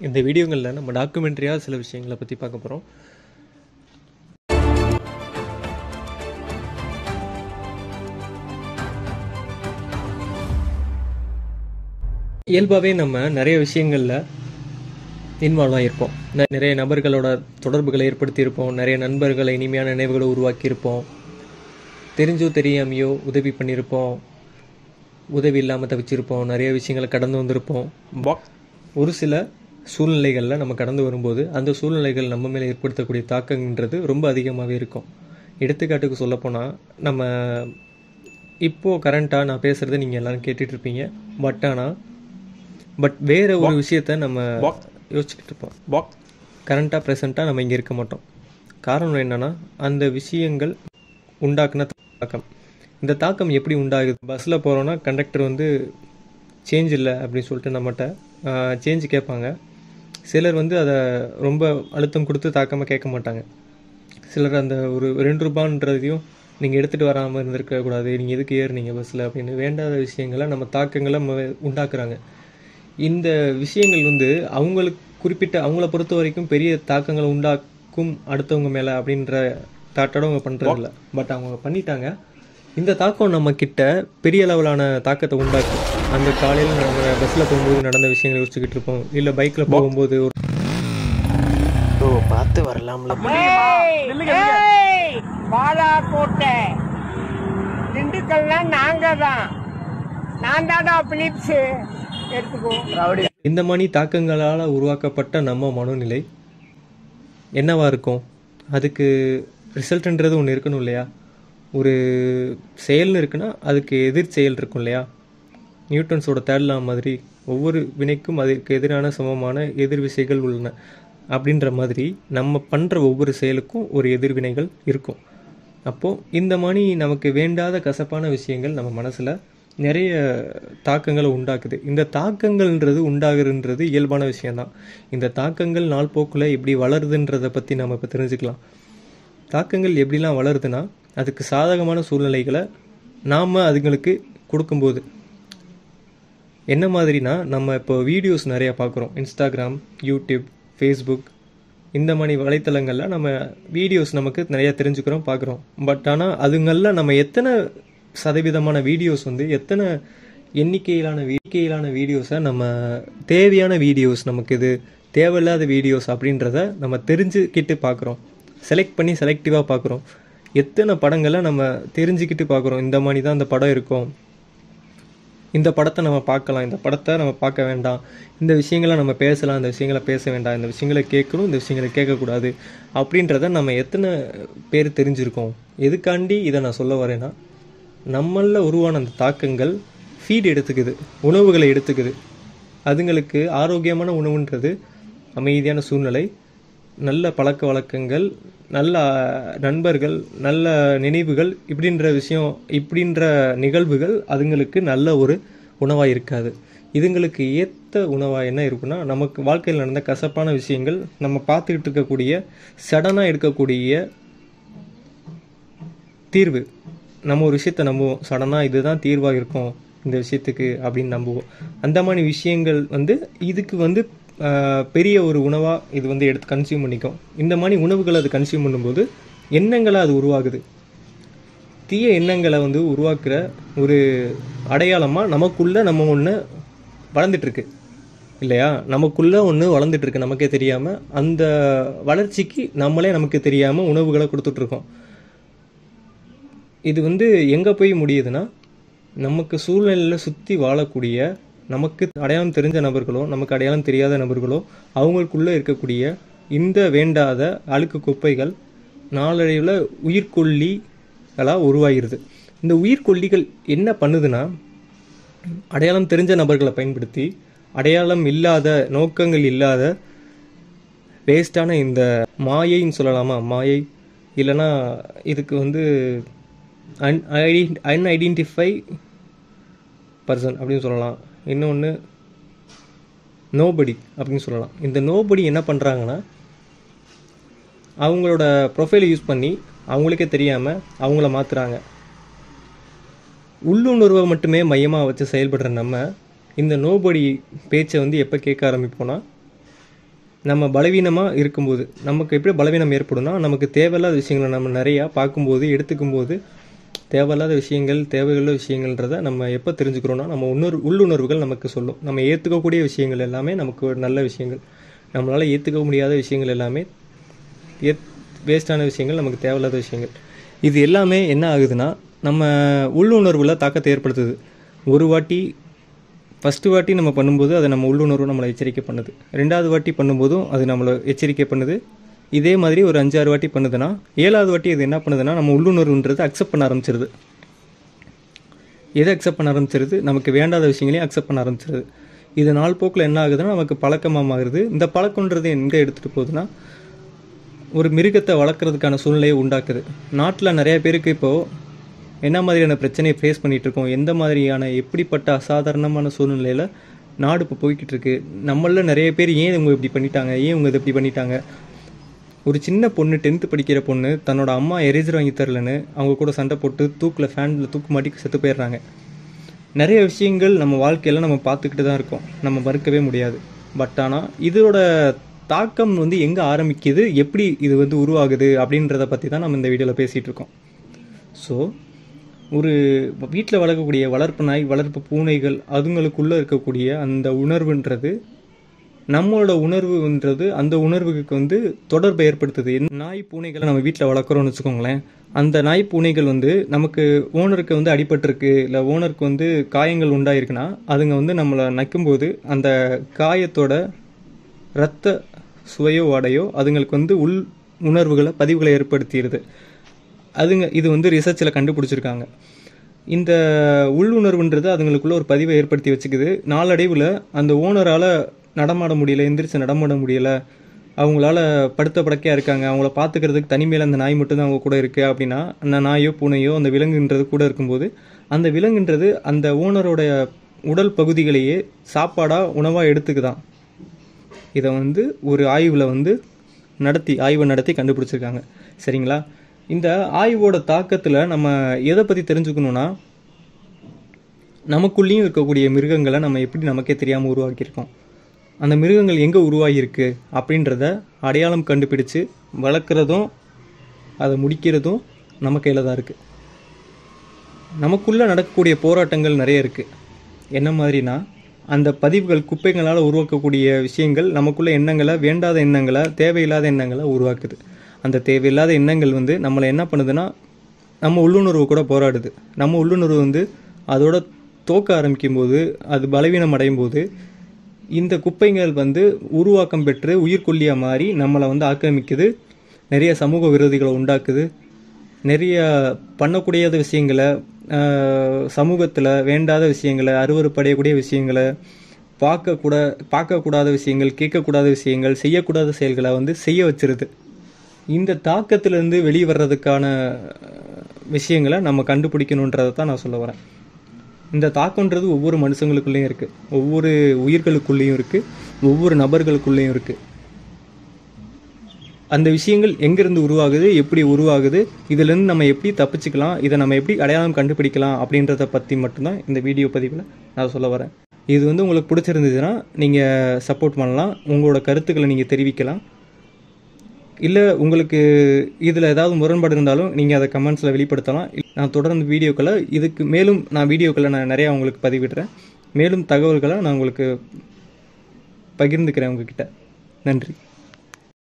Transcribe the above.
இந்த வீடியோங்களில் நம்ம டாக்குமெண்ட்ரியாக சில விஷயங்களை பற்றி பார்க்க போகிறோம். இயல்பாகவே நம்ம நிறைய விஷயங்களில் இன்வால்வ் ஆகியிருப்போம். நிறைய நபர்களோட தொடர்புகளை ஏற்படுத்தியிருப்போம். நிறைய நண்பர்களை இனிமையான நினைவுகளை உருவாக்கியிருப்போம். தெரிஞ்சோ தெரியாமையோ உதவி பண்ணியிருப்போம். உதவி இல்லாமல் தவிச்சிருப்போம். நிறைய விஷயங்களை கடந்து வந்திருப்போம். ஒரு சில சூழ்நிலைகளில் நம்ம கடந்து வரும்போது அந்த சூழ்நிலைகள் நம்ம மேலே ஏற்படுத்தக்கூடிய தாக்கங்கிறது ரொம்ப அதிகமாகவே இருக்கும். எடுத்துக்காட்டுக்கு சொல்லப்போனால், நம்ம இப்போது கரண்ட்டாக நான் பேசுகிறத நீங்கள் எல்லோரும் கேட்டுட்ருப்பீங்க. பட் வேறு ஒரு விஷயத்த நம்ம யோசிச்சுக்கிட்டு இருப்போம். கரண்ட்டாக ப்ரெசண்ட்டாக நம்ம இங்கே இருக்க மாட்டோம். காரணம் என்னென்னா, அந்த விஷயங்கள் உண்டாக்குன தாக்கம். இந்த தாக்கம் எப்படி உண்டாகுது? பஸ்ஸில் போகிறோன்னா கண்டக்டர் சேஞ்ச் இல்லை அப்படின்னு சொல்லிட்டு நம்மகிட்ட சேஞ்சு கேட்பாங்க. சிலர் அதை ரொம்ப அழுத்தம் கொடுத்து தாக்கமாக கேட்க மாட்டாங்க. சிலர் அந்த ஒரு 2 ரூபான்றதையும் நீங்கள் எடுத்துகிட்டு வராமல் இருந்திருக்கக்கூடாது, நீங்கள் எதுக்கு ஏறுனீங்க பஸ்ஸில் அப்படின்னு வேண்டாத விஷயங்களை நம்ம தாக்கங்களை உண்டாக்குறாங்க. இந்த விஷயங்கள் அவங்களுக்கு குறிப்பிட்ட அவங்கள பொறுத்த வரைக்கும் பெரிய தாக்கங்களை உண்டாக்கும் அடுத்தவங்க மேலே அப்படின்ற தாட்டோட அவங்க பண்ணுறதில்ல. பட் அவங்க பண்ணிட்டாங்க. இந்த தாக்கம் நம்ம கிட்ட பெரிய லெவலான தாக்கத்தை உண்டாக்கும். அந்த காலையில் நம்ம பஸ்ஸில் போகும்போது நடந்த விஷயங்களை யோசிச்சுக்கிட்டு இருப்போம். இல்லை பைக்கில் போகும்போது பார்த்து வரலாம்ல, பாலாக்கோட்டை திண்டுக்கல்லாம் நாங்கள் தான், நான் தாடா பிலிப்ஸு எடுத்துக்கோ. இந்த மாதிரி தாக்கங்களால் உருவாக்கப்பட்ட நம்ம மனோநிலை என்னவா இருக்கும்? அதுக்கு ரிசல்ட்ன்றது ஒன்று இருக்கணும் இல்லையா? ஒரு செயல்னு இருக்குன்னா அதுக்கு எதிர் செயல் இருக்கும் இல்லையா? நியூட்டன்ஸோட தேர்ட் லா மாதிரி ஒவ்வொரு வினைக்கும் அதற்கு எதிரான சமமான எதிர் விசைகள் உள்ளன அப்படின்ற மாதிரி நம்ம பண்ணுற ஒவ்வொரு செயலுக்கும் ஒரு எதிர்வினைகள் இருக்கும். அப்போது இந்த மாதிரி நமக்கு வேண்டாத கசப்பான விஷயங்கள் நம்ம மனசில் நிறைய தாக்கங்களை உண்டாக்குது. இந்த தாக்கங்கள்ன்றது உண்டாகுதுன்றது இயல்பான விஷயந்தான். இந்த தாக்கங்கள் நாள் போக்கில் எப்படி வளருதுன்றதை பற்றி நம்ம இப்போ தெரிஞ்சுக்கலாம். தாக்கங்கள் எப்படிலாம் வளருதுன்னா, அதுக்கு சாதகமான சூழ்நிலைகளை நாம் அதுங்களுக்கு கொடுக்கும்போது என்ன மாதிரினா, நம்ம இப்போ வீடியோஸ் நிறையா பார்க்குறோம். இன்ஸ்டாகிராம், யூடியூப், ஃபேஸ்புக், இந்த மாதிரி வலைத்தளங்களில் நம்ம வீடியோஸ் நமக்கு நிறையா தெரிஞ்சுக்கிறோம், பார்க்குறோம். பட் ஆனால் அதுங்களில் நம்ம எத்தனை சதவீதமான வீடியோஸ் எத்தனை எண்ணிக்கையிலான வீடியோஸை நம்ம தேவையான வீடியோஸ், நமக்கு இது தேவையில்லாத வீடியோஸ் அப்படின்றத நம்ம தெரிஞ்சுக்கிட்டு பார்க்குறோம். செலக்ட் பண்ணி செலக்டிவாக பார்க்குறோம். எத்தனை படங்களை நம்ம தெரிஞ்சுக்கிட்டு பார்க்குறோம். இந்த மாதிரி தான் இந்த படம் இருக்கும், இந்த படத்தை நம்ம பார்க்கலாம், இந்த படத்தை நம்ம பார்க்க வேண்டாம், இந்த விஷயங்களை நம்ம பேசலாம், இந்த விஷயங்களை பேச வேண்டாம், இந்த விஷயங்களை கேட்கணும், இந்த விஷயங்களை கேட்கக்கூடாது அப்படின்றத நம்ம எத்தனை பேர் தெரிஞ்சிருக்கோம். எதுக்காண்டி இதை நான் சொல்ல வரேன்னா, நம்மளில் உருவான அந்த தாக்கங்கள் ஃபீட் எடுத்துக்குது, உணவுகளை எடுத்துக்குது. அதுங்களுக்கு ஆரோக்கியமான உணவுன்றது அமைதியான சூழ்நிலை, நல்ல பழக்க வழக்கங்கள், நல்ல நண்பர்கள், நல்ல நினைவுகள், இப்படின்ற நிகழ்வுகள் அதுங்களுக்கு நல்ல ஒரு உணவாக இருக்காது. இதுங்களுக்கு ஏற்ற உணவாக என்ன இருக்குன்னா, நமக்கு வாழ்க்கையில் நடந்த கசப்பான விஷயங்கள், நம்ம பார்த்துக்கிட்டு இருக்கக்கூடிய சடனாக எடுக்கக்கூடிய தீர்வு. நம்ம ஒரு விஷயத்தை நம்புவோம், சடனாக இதுதான் தீர்வாக இருக்கும் இந்த விஷயத்துக்கு அப்படின்னு நம்புவோம். அந்த மாதிரி விஷயங்கள் இதுக்கு பெரிய ஒரு உணவாக இது எடுத்து கன்சியூம் பண்ணிக்கும். இந்த மாதிரி உணவுகளை அது கன்சியூம் பண்ணும்போது எண்ணங்களை அது உருவாகுது. தீய எண்ணங்களை உருவாக்குற ஒரு அடையாளமாக நமக்குள்ளே நம்ம ஒன்று வளர்ந்துட்டுருக்கு இல்லையா? நமக்குள்ளே ஒன்று வளர்ந்துட்டுருக்கு நமக்கே தெரியாமல். அந்த வளர்ச்சிக்கு நம்மளே நமக்கு தெரியாமல் உணவுகளை கொடுத்துட்ருக்கோம். இது எங்கே போய் முடியுதுன்னா, நமக்கு சூழ்நிலையில் சுற்றி வாழக்கூடிய, நமக்கு அடையாளம் தெரிஞ்ச நபர்களோ நமக்கு அடையாளம் தெரியாத நபர்களோ அவங்களுக்குள்ளே இருக்கக்கூடிய இந்த வேண்டாத அழுக்கு குப்பைகள் நாளடைவில் உயிர்கொல்லிகளாக உருவாகிடுது. இந்த உயிர்கொல்லிகள் என்ன பண்ணுதுன்னா, அடையாளம் தெரிஞ்ச நபர்களை பயன்படுத்தி அடையாளம் இல்லாத, நோக்கங்கள் இல்லாத, வேஸ்டான இந்த மாயைன்னு சொல்லலாமா, மாயை இல்லைன்னா இதுக்கு அன்ஐடென்டிஃபை பர்சன் அப்படின்னு சொல்லலாம். இன்னொன்று நோபடி அப்படின்னு சொல்லலாம். இந்த நோபடி என்ன பண்ணுறாங்கன்னா, அவங்களோட ப்ரொஃபைலை யூஸ் பண்ணி அவங்களுக்கே தெரியாமல் அவங்கள மாற்றுறாங்க. உள்ளுணர்வை மட்டுமே மையமாக வச்சு செயல்படுற நம்ம இந்த நோபடி பேச்சை எப்போ கேட்க ஆரம்பிப்போம்னா, நம்ம பலவீனமாக இருக்கும்போது நமக்கு எப்படி பலவீனம் ஏற்படும்னா, நமக்கு தேவையில்லாத விஷயங்களை நம்ம நிறையா பார்க்கும்போது எடுத்துக்கும்போது தேவையில்லாத விஷயங்கள் தேவையுள்ள விஷயங்கள்ன்றதை நம்ம எப்போ தெரிஞ்சுக்கிறோன்னா, நம்ம உள்ளுணர்வுகள் நமக்கு சொல்லும். நம்ம ஏற்றுக்கக்கூடிய விஷயங்கள் எல்லாமே நமக்கு ஒரு நல்ல விஷயங்கள், நம்மளால் ஏற்றுக்க முடியாத விஷயங்கள் எல்லாமே வேஸ்டான விஷயங்கள், நமக்கு தேவையில்லாத விஷயங்கள். இது எல்லாமே என்ன ஆகுதுன்னா, நம்ம உள்ளுணர்வில் தாக்கத்தை ஏற்படுத்துது. ஃபஸ்ட்டு வாட்டி நம்ம பண்ணும்போது அதை நம்ம உள்ளுணர்வு நம்மளை எச்சரிக்கை பண்ணுது. 2வது வாட்டி பண்ணும்போதும் அது நம்மளை எச்சரிக்கை பண்ணுது. இதே மாதிரி ஒரு 5-6 வாட்டி பண்ணுதுன்னா 7வது வாட்டி இது என்ன பண்ணுதுன்னா, நம்ம உள்ளுணர்வுன்றது அக்செப்ட் பண்ண ஆரம்பிச்சிருது. எதை அக்செப்ட் பண்ண ஆரம்பிச்சிருது? நமக்கு வேண்டாத விஷயங்களையும் அக்செப்ட் பண்ண ஆரம்பிச்சிருது. இது நாள் போக்கில் என்ன ஆகுதுன்னா, நமக்கு பழக்கமாக மாறுது. இந்த பழக்கன்றது எங்கே எடுத்துகிட்டு போகுதுன்னா, ஒரு மிருகத்தை வளர்க்குறதுக்கான சூழ்நிலையை உண்டாக்குது. நாட்டில் நிறைய பேருக்கு இப்போது என்ன மாதிரியான பிரச்சனையை ஃபேஸ் பண்ணிகிட்ருக்கோம், எந்த மாதிரியான எப்படிப்பட்ட அசாதாரணமான சூழ்நிலையில் நாடு இப்போ போய்கிட்டு இருக்கு. நம்மளில் நிறைய பேர் ஏன் இவங்க இப்படி பண்ணிட்டாங்க, ஏன் இவங்க இதை இப்படி பண்ணிட்டாங்க. ஒரு சின்ன பொண்ணு 10th படிக்கிற பொண்ணு தன்னோட அம்மா எரேசர் வாங்கி தரலன்னு அவங்க கூட சண்டை போட்டு ஃபேனில் தூக்கு மாட்டி செத்து போயிடுறாங்க. நிறைய விஷயங்கள் நம்ம வாழ்க்கையில் நம்ம பார்த்துக்கிட்டு தான் இருக்கோம், நம்ம மறுக்கவே முடியாது. பட் ஆனால் இதோட தாக்கம் எங்கே ஆரம்பிக்குது, எப்படி இது உருவாகுது அப்படின்றத பற்றி தான் நம்ம இந்த வீடியோவில் பேசிகிட்டு இருக்கோம். ஸோ ஒரு வீட்டில் வளர்க்கக்கூடிய வளர்ப்பு நாய், வளர்ப்பு பூனைகள், அதுங்களுக்குள்ளே இருக்கக்கூடிய அந்த உணர்வுன்றது நம்மளோட உணர்வுன்றது அந்த உணர்வுக்கு தொடர்பை ஏற்படுத்துது. நாய் பூனைகளை நம்ம வீட்டில் வளர்க்குறோன்னு வச்சுக்கோங்களேன், அந்த நாய் பூனைகள் நமக்கு ஓனருக்கு அடிபட்டிருக்கு, இல்லை ஓனருக்கு காயங்கள் உண்டாயிருக்குன்னா அதுங்க நம்மளை நக்கும்போது அந்த காயத்தோட இரத்த சுவையோ வாடையோ அதுங்களுக்கு உள் உணர்வுகளை பதிவுகளை ஏற்படுத்திடுது. இது ரிசர்ச்சில் கண்டுபிடிச்சிருக்காங்க. இந்த உள்ளுணர்வுன்றது அதுங்களுக்குள்ள ஒரு பதிவை ஏற்படுத்தி வச்சுக்குது. நாளடைவில் அந்த ஓனரால் நடமாட முடியல, எந்திரிச்சு நடமாட முடியலை, அவங்களால படுத்த படுக்கையாக இருக்காங்க, அவங்கள பார்த்துக்கிறதுக்கு தனிமையில் அந்த நாய் மட்டும்தான் அவங்க கூட இருக்குது அப்படின்னா, அந்த நாயோ பூனையோ அந்த விலங்குன்றது கூட இருக்கும்போது அந்த விலங்குன்றது அந்த ஓனரோடைய உடல் பகுதிகளையே சாப்பாடாக உணவாக எடுத்துக்குதான். இதை ஒரு ஆய்வில் ஆய்வை நடத்தி கண்டுபிடிச்சிருக்காங்க. சரிங்களா? இந்த ஆய்வோட தாக்கத்தில் நம்ம எதை பற்றி தெரிஞ்சுக்கணுன்னா, நமக்குள்ளேயும் இருக்கக்கூடிய மிருகங்களை நம்ம எப்படி நமக்கே தெரியாமல் உருவாக்கியிருக்கோம், அந்த மிருகங்கள் எங்கே உருவாகியிருக்கு அப்படின்றத அடையாளம் கண்டுபிடிச்சு வளர்க்குறதும் அதை முடிக்கிறதும் நம்ம கையில் தான் இருக்குது. நமக்குள்ளே நடக்கக்கூடிய போராட்டங்கள் நிறைய இருக்குது. என்ன மாதிரினா, அந்த பதிவுகள் குப்பைகளால் உருவாக்கக்கூடிய விஷயங்கள் நமக்குள்ள எண்ணங்களை, வேண்டாத எண்ணங்களை, தேவையில்லாத எண்ணங்களை உருவாக்குது. அந்த தேவையில்லாத எண்ணங்கள் நம்மளை என்ன பண்ணுதுன்னா, நம்ம உள்ளுணர்வு கூட போராடுது. நம்ம உள்ளுணர்வு அதோட தோக்க ஆரம்பிக்கும் போது, அது பலவீனம் அடையும் போது இந்த குப்பைகள் உருவாக்கம் பெற்று உயிர்கொல்லியாக மாறி நம்மளை ஆக்கிரமிக்குது. நிறைய சமூக விரோதிகளை உண்டாக்குது. நிறைய பண்ணக்கூடியாத விஷயங்களை, சமூகத்தில் வேண்டாத விஷயங்களை, அருவருப்படையக்கூடிய விஷயங்களை, பார்க்கக்கூடாத விஷயங்கள், கேட்கக்கூடாத விஷயங்கள், செய்யக்கூடாத செயல்களை செய்ய வச்சிருது. இந்த தாக்கத்திலேருந்து வெளியே வர்றதுக்கான விஷயங்களை நம்ம கண்டுபிடிக்கணுன்றதை தான் நான் சொல்ல வரேன். இந்த தாக்கன்றது ஒவ்வொரு மனுஷங்களுக்குள்ளேயும் இருக்குது, ஒவ்வொரு உயிர்களுக்குள்ளேயும் இருக்குது, ஒவ்வொரு நபர்களுக்குள்ளேயும் இருக்குது. அந்த விஷயங்கள் எங்கேருந்து உருவாகுது, எப்படி உருவாகுது, இதிலேருந்து நம்ம எப்படி தப்பிச்சுக்கலாம், இதை நம்ம எப்படி அடையாளம் கண்டுபிடிக்கலாம் அப்படின்றத பற்றி மட்டும்தான் இந்த வீடியோ பதிவில் நான் சொல்ல வரேன். இது உங்களுக்கு பிடிச்சிருந்துச்சுன்னா நீங்கள் சப்போர்ட் பண்ணலாம், உங்களோட கருத்துக்களை நீங்கள் தெரிவிக்கலாம். இல்லை உங்களுக்கு இதில் ஏதாவது முரண்பாடு இருந்தாலும் நீங்கள் அதை கமெண்ட்ஸில் வெளிப்படுத்தலாம். நான் தொடர்ந்து மேலும் வீடியோக்களை நான் நிறையா உங்களுக்கு பதிவிடுறேன். மேலும் தகவல்களை நான் உங்களுக்கு பகிர்ந்துக்கிறேன் உங்ககிட்ட. நன்றி.